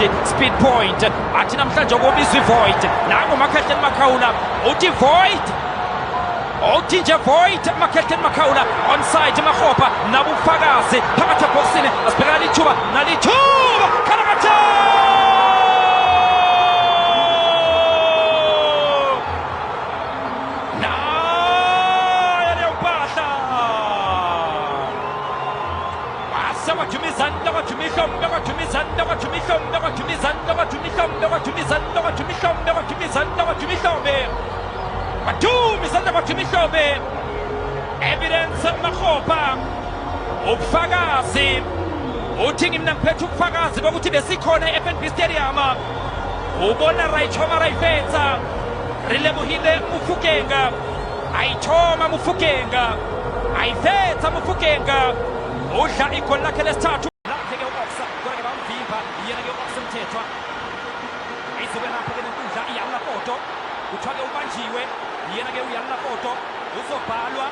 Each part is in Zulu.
Speed point athi namhlanje okubizwa ivoid nangu uMakhelele Makhawula uthi void uthi nje void uMakhelele Makhawula onside Makgopa nabufakazi phakathi eboxini asibhekana lithuba nalithuba Khalakatha evidence Makgopa ubufakazi uthi mina ngiphethe ubufakazi bokuthi besikhona eFNB Stadium ubona Raichoma Raifetsa rilebohile Mofokeng ayithoma Mofokeng ayifetsa Mofokeng udla igoli lakhe lesithathu lapha-ke u-Oksa kodwa-ke bamvimba yena-ke u-Oksa Mthethwa izobe lapha-ke nenkundla iYoung Lapoto kuthiwa-ke ubanjiwe yena-ke uYoung Lapoto uzobhalwa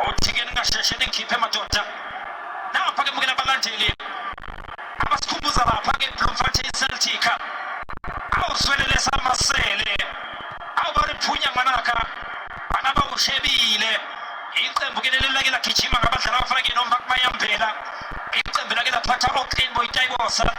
uthikeni ngasheshe ningikhiphe madoda napha-ke mukela abalandeli abasikhumbuza lapha-ke Bloemfontein Celtic awuzwelelesa amasele awubariphunya manaka bana bawushebile iqembu-ke lelilake lagijima ngabadlali abafana-ke noMark Mayambela iqembu lake laphatha oClean Boy Tayibosa